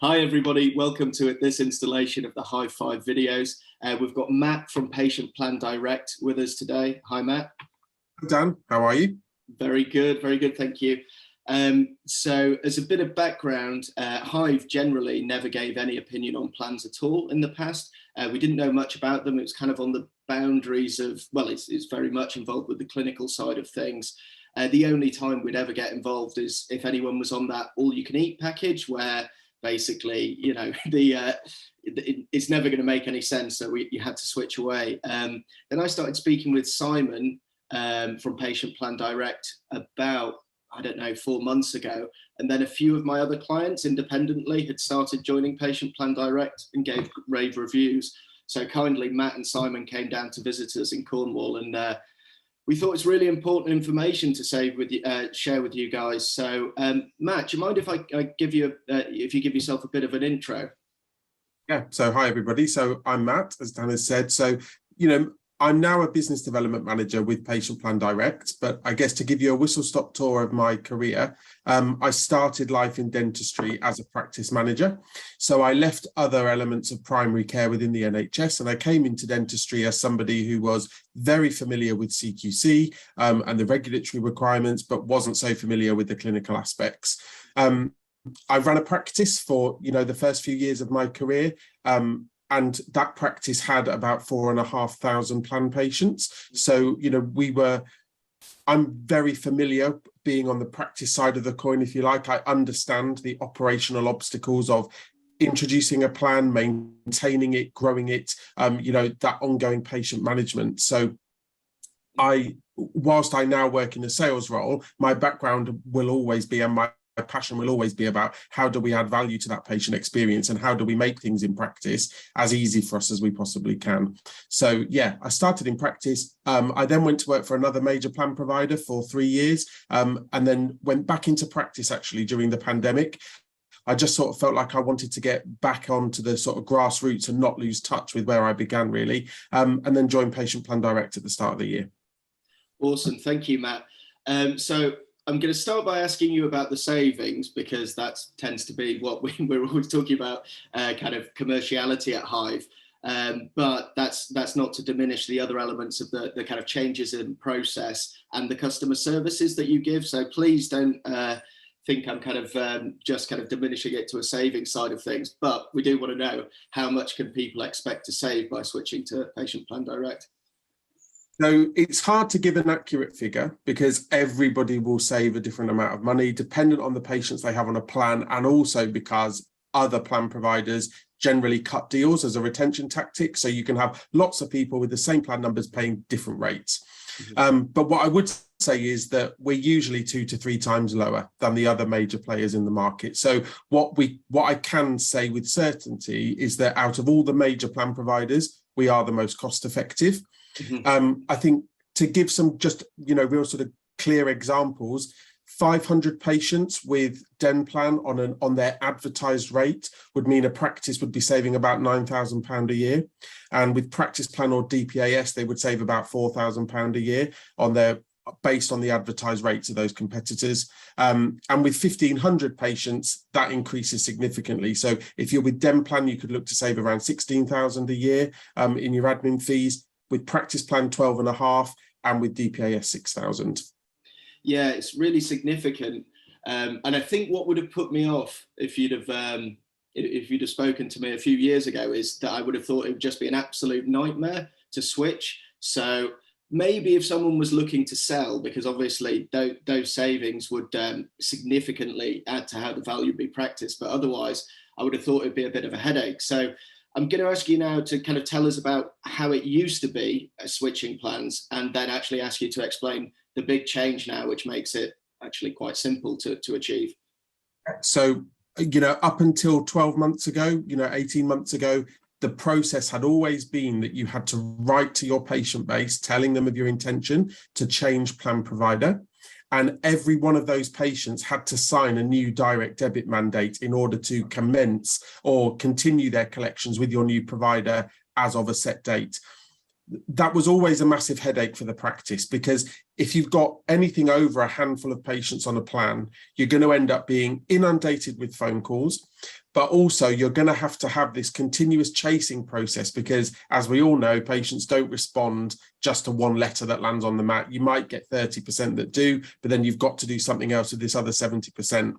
Hi everybody, welcome to this installation of the High Five videos. We've got Matt from Patient Plan Direct with us today. Hi Matt. Dan, how are you? Very good, thank you. So as a bit of background, Hive generally never gave any opinion on plans at all in the past. We didn't know much about them. It was kind of on the boundaries of, well, it's very much involved with the clinical side of things. The only time we'd ever get involved is if anyone was on that all-you-can-eat package where basically, you know, it's never going to make any sense, so you had to switch away. Then I started speaking with Simon from Patient Plan Direct about, I don't know, 4 months ago, and then a few of my other clients independently had started joining Patient Plan Direct and gave rave reviews. So kindly, Matt and Simon came down to visit us in Cornwall, and we thought it's really important information to share with you guys. So, Matt, do you mind if I give you, if you give yourself a bit of an intro? Yeah. So, hi everybody. So, I'm Matt, as Dan has said. So, you know, I'm now a business development manager with Patient Plan Direct, but I guess to give you a whistle-stop tour of my career, I started life in dentistry as a practice manager. So I left other elements of primary care within the NHS, and I came into dentistry as somebody who was very familiar with CQC and the regulatory requirements, but wasn't so familiar with the clinical aspects. I ran a practice for, you know, the first few years of my career. And that practice had about 4,500 plan patients. So, you know, I'm very familiar being on the practice side of the coin, if you like. I understand the operational obstacles of introducing a plan, maintaining it, growing it, you know, that ongoing patient management. So whilst I now work in a sales role, my background will always be, and my passion will always be about how do we add value to that patient experience and how do we make things in practice as easy for us as we possibly can. So yeah, I started in practice. I then went to work for another major plan provider for 3 years, and then went back into practice actually during the pandemic. I just sort of felt like I wanted to get back onto the sort of grassroots and not lose touch with where I began really, and then joined Patient Plan Direct at the start of the year. Awesome, thank you, Matt. So I'm going to start by asking you about the savings, because that tends to be what we're always talking about, kind of commerciality at Hive. But that's not to diminish the other elements of the kind of changes in process and the customer services that you give. So please don't think I'm kind of just kind of diminishing it to a savings side of things. But we do want to know, how much can people expect to save by switching to Patient Plan Direct? So it's hard to give an accurate figure because everybody will save a different amount of money dependent on the patients they have on a plan, and also because other plan providers generally cut deals as a retention tactic. So you can have lots of people with the same plan numbers paying different rates. Mm-hmm. But what I would say is that we're usually 2 to 3 times lower than the other major players in the market. So what I can say with certainty is that out of all the major plan providers, we are the most cost effective. Mm-hmm. I think to give some just, you know, real sort of clear examples, 500 patients with Denplan on their advertised rate would mean a practice would be saving about £9,000 a year. And with Practice Plan or DPAS, they would save about £4,000 a year based on the advertised rates of those competitors. And with 1,500 patients, that increases significantly. So if you're with Denplan, you could look to save around £16,000 a year in your admin fees. With Practice Plan 12.5, and with DPAS 6,000. Yeah, it's really significant. And I think what would have put me off if you'd have spoken to me a few years ago is that I would have thought it would just be an absolute nightmare to switch. So maybe if someone was looking to sell, because obviously those savings would significantly add to how the value would be practiced, but otherwise I would have thought it'd be a bit of a headache. So I'm going to ask you now to kind of tell us about how it used to be switching plans, and then actually ask you to explain the big change now, which makes it actually quite simple to achieve. So, you know, up until 12 months ago, you know, 18 months ago, the process had always been that you had to write to your patient base, telling them of your intention to change plan provider. And every one of those patients had to sign a new direct debit mandate in order to commence or continue their collections with your new provider as of a set date. That was always a massive headache for the practice, because if you've got anything over a handful of patients on a plan, you're going to end up being inundated with phone calls. But also you're going to have this continuous chasing process, because as we all know, patients don't respond just to one letter that lands on the mat. You might get 30% that do, but then you've got to do something else with this other 70%.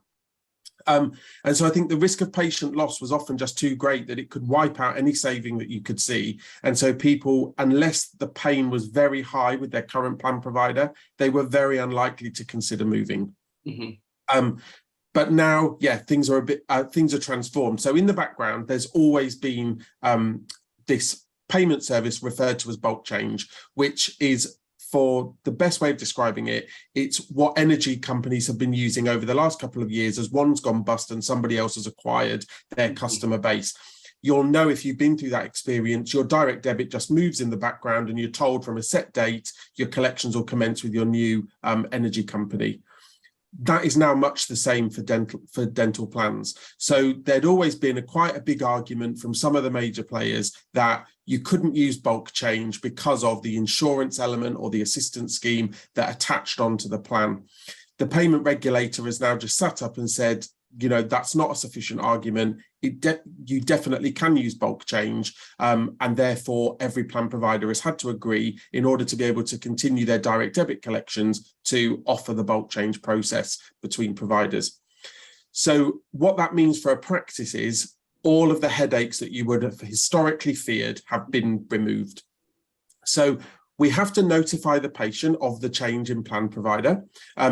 And so I think the risk of patient loss was often just too great that it could wipe out any saving that you could see. And so people, unless the pain was very high with their current plan provider, they were very unlikely to consider moving. But now, yeah, things are transformed. So in the background, there's always been this payment service referred to as bulk change, which is, for the best way of describing it, it's what energy companies have been using over the last couple of years as one's gone bust and somebody else has acquired their customer base. You'll know, if you've been through that experience, your direct debit just moves in the background and you're told from a set date, your collections will commence with your new energy company. That is now much the same for dental plans. So there'd always been quite a big argument from some of the major players that you couldn't use bulk change because of the insurance element or the assistance scheme that attached onto the plan. The payment regulator has now just sat up and said, you know, that's not a sufficient argument. You definitely can use bulk change, and therefore every plan provider has had to agree, in order to be able to continue their direct debit collections, to offer the bulk change process between providers. So what that means for a practice is all of the headaches that you would have historically feared have been removed. So we have to notify the patient of the change in plan provider,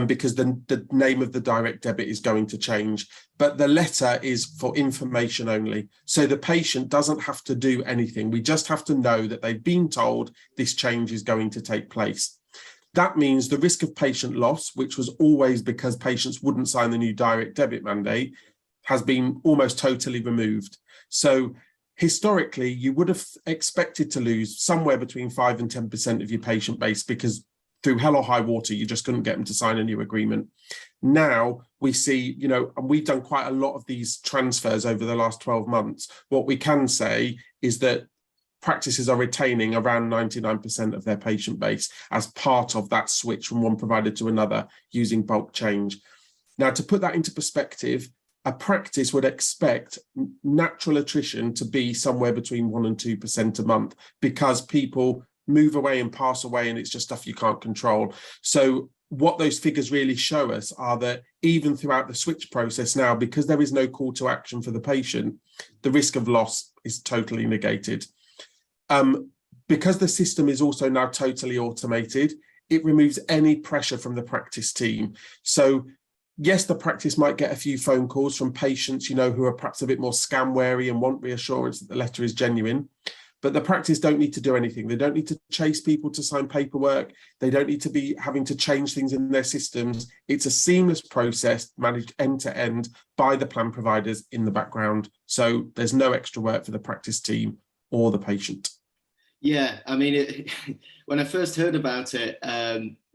because the name of the direct debit is going to change, but the letter is for information only. So the patient doesn't have to do anything. We just have to know that they've been told this change is going to take place. That means the risk of patient loss, which was always because patients wouldn't sign the new direct debit mandate, has been almost totally removed. So historically, you would have expected to lose somewhere between 5 and 10% of your patient base, because through hell or high water, you just couldn't get them to sign a new agreement. Now we see, you know, and we've done quite a lot of these transfers over the last 12 months. What we can say is that practices are retaining around 99% of their patient base as part of that switch from one provider to another using bulk change. Now, to put that into perspective, a practice would expect natural attrition to be somewhere between 1 and 2% a month, because people move away and pass away and it's just stuff you can't control. So what those figures really show us are that even throughout the switch process now, because there is no call to action for the patient, the risk of loss is totally negated. Because the system is also now totally automated, it removes any pressure from the practice team. So yes, the practice might get a few phone calls from patients, you know, who are perhaps a bit more scam wary and want reassurance that the letter is genuine. But the practice don't need to do anything. They don't need to chase people to sign paperwork. They don't need to be having to change things in their systems. It's a seamless process managed end to end by the plan providers in the background. So there's no extra work for the practice team or the patient. Yeah, I mean, when I first heard about it,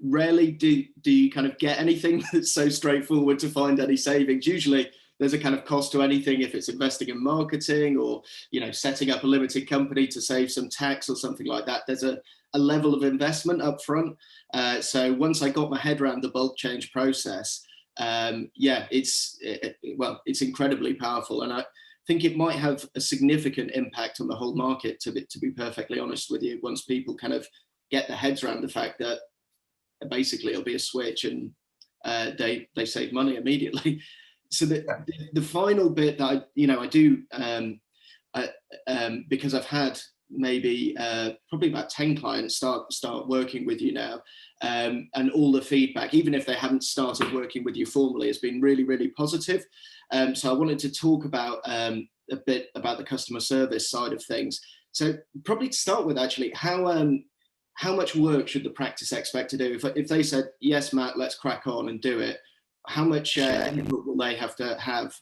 rarely do you kind of get anything that's so straightforward to find any savings. Usually there's a kind of cost to anything if it's investing in marketing or, you know, setting up a limited company to save some tax or something like that. There's a level of investment up front. So once I got my head around the bulk change process, yeah, it's incredibly powerful. And I think it might have a significant impact on the whole market, to be perfectly honest with you, once people kind of get their heads around the fact that basically it'll be a switch and they save money immediately. So the final bit that I do, because I've had maybe probably about 10 clients start working with you now, and all the feedback, even if they haven't started working with you formally, has been really, really positive. So I wanted to talk about a bit about the customer service side of things. So probably to start with, actually, how much work should the practice expect to do? If they said, yes, Matt, let's crack on and do it, how much input will they have to have?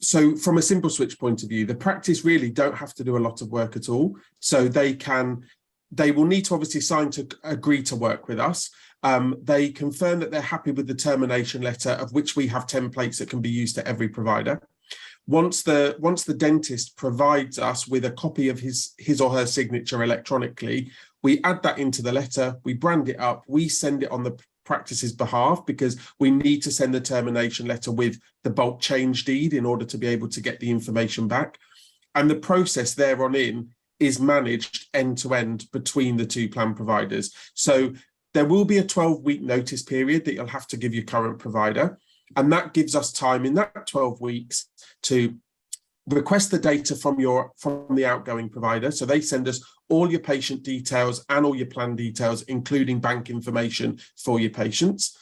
So from a simple switch point of view, the practice really don't have to do a lot of work at all. So they will need to obviously sign to agree to work with us. They confirm that they're happy with the termination letter, of which we have templates that can be used to every provider. Once the dentist provides us with a copy of his or her signature electronically, we add that into the letter, we brand it up, we send it on the practice's behalf, because we need to send the termination letter with the bulk change deed in order to be able to get the information back. And the process thereon in is managed end to end between the two plan providers. So there will be a 12-week notice period that you'll have to give your current provider. And that gives us time in that 12 weeks to request the data from the outgoing provider. So they send us all your patient details and all your plan details, including bank information for your patients.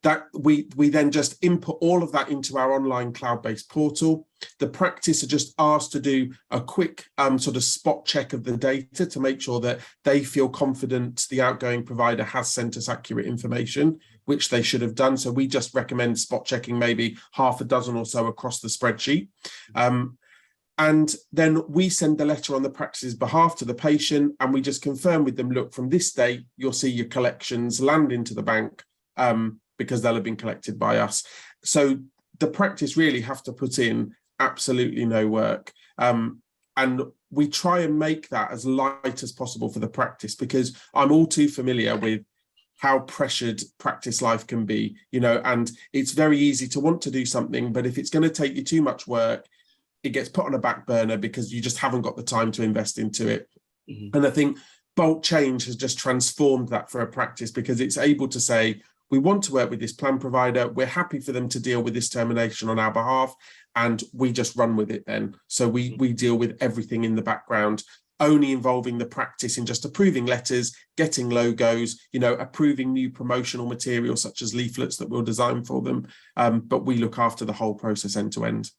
That we then just input all of that into our online cloud-based portal. The practice are just asked to do a quick sort of spot check of the data to make sure that they feel confident the outgoing provider has sent us accurate information, which they should have done. So we just recommend spot checking maybe half a dozen or so across the spreadsheet. And then we send the letter on the practice's behalf to the patient, and we just confirm with them, look, from this date, you'll see your collections land into the bank, because they'll have been collected by us. So the practice really have to put in absolutely no work. And we try and make that as light as possible for the practice, because I'm all too familiar with how pressured practice life can be, and it's very easy to want to do something, but if it's going to take you too much work, it gets put on a back burner because you just haven't got the time to invest into it. Mm-hmm. And I think bulk change has just transformed that for a practice, because it's able to say, we want to work with this plan provider, we're happy for them to deal with this termination on our behalf, and we just run with it then. So we deal with everything in the background, only involving the practice in just approving letters, getting logos, approving new promotional material such as leaflets that we'll design for them. But we look after the whole process end to end.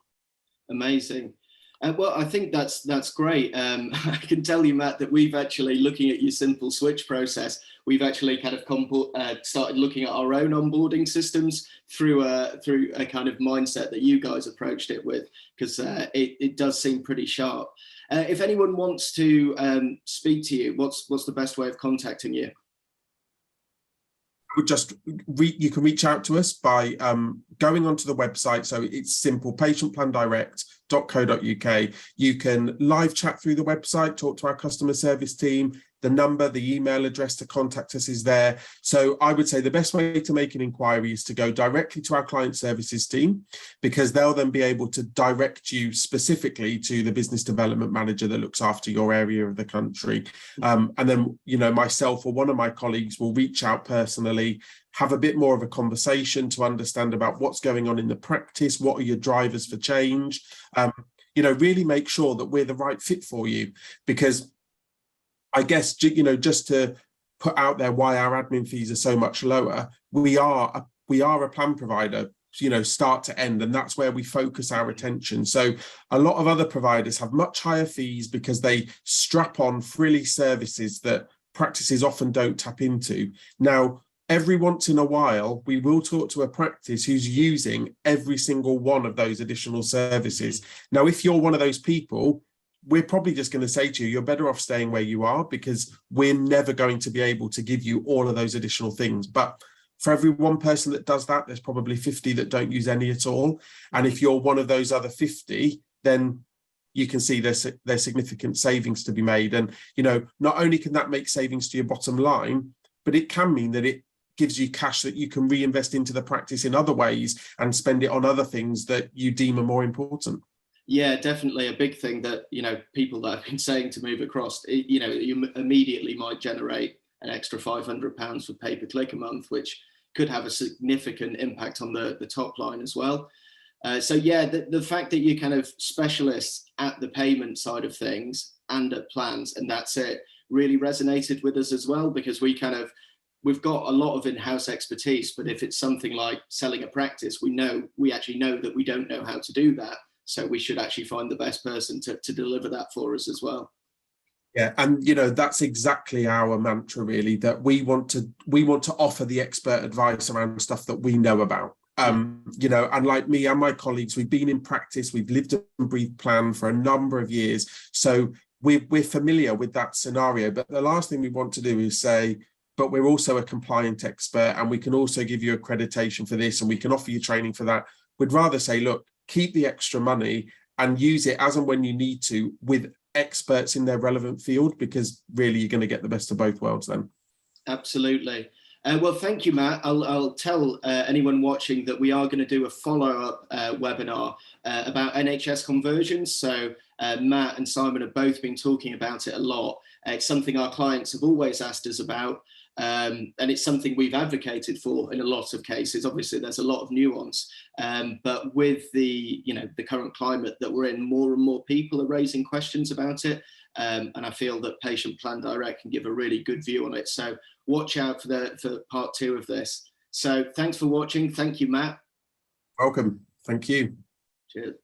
Amazing. Well, I think that's great. I can tell you, Matt, that we've actually, looking at your simple switch process, we've actually kind of started looking at our own onboarding systems through a kind of mindset that you guys approached it with, because it does seem pretty sharp. If anyone wants to speak to you, what's the best way of contacting you? You can reach out to us by going onto the website. So it's simple, patientplandirect.co.uk. You can live chat through the website, talk to our customer service team. The number, the email address to contact us is there. So I would say the best way to make an inquiry is to go directly to our client services team, because they'll then be able to direct you specifically to the business development manager that looks after your area of the country. And then, myself or one of my colleagues will reach out personally, have a bit more of a conversation to understand about what's going on in the practice, what are your drivers for change, really make sure that we're the right fit for you. Because I guess, just to put out there why our admin fees are so much lower, we are a plan provider, start to end, and that's where we focus our attention. So a lot of other providers have much higher fees because they strap on frilly services that practices often don't tap into. Now, every once in a while, we will talk to a practice who's using every single one of those additional services. Now, if you're one of those people, we're probably just going to say to you, you're better off staying where you are, because we're never going to be able to give you all of those additional things. But for every one person that does that, there's probably 50 that don't use any at all. And if you're one of those other 50, then you can see there's significant savings to be made. And, not only can that make savings to your bottom line, but it can mean that it gives you cash that you can reinvest into the practice in other ways and spend it on other things that you deem are more important. Yeah, definitely a big thing that, people that have been saying to move across, you immediately might generate an extra £500 for pay-per-click a month, which could have a significant impact on the top line as well. So yeah, the fact that you're kind of specialists at the payment side of things and at plans, and that's it, really resonated with us as well, because we've got a lot of in-house expertise, but if it's something like selling a practice, we actually know that we don't know how to do that. So we should actually find the best person to deliver that for us as well. Yeah, and that's exactly our mantra, really, that we want to offer the expert advice around stuff that we know about. And like me and my colleagues, we've been in practice, we've lived and breathed plan for a number of years. So we're familiar with that scenario. But the last thing we want to do is say, but we're also a compliant expert, and we can also give you accreditation for this, and we can offer you training for that. We'd rather say, look, keep the extra money and use it as and when you need to with experts in their relevant field, because really you're going to get the best of both worlds then. Absolutely. Well, thank you, Matt. I'll tell anyone watching that we are going to do a follow-up webinar about NHS conversions. So Matt and Simon have both been talking about it a lot. It's something our clients have always asked us about, and it's something we've advocated for in a lot of cases. Obviously, there's a lot of nuance, but with the current climate that we're in, more and more people are raising questions about it. And I feel that Patient Plan Direct can give a really good view on it. So watch out for part 2 of this. So thanks for watching. Thank you, Matt. Welcome. Thank you. Cheers.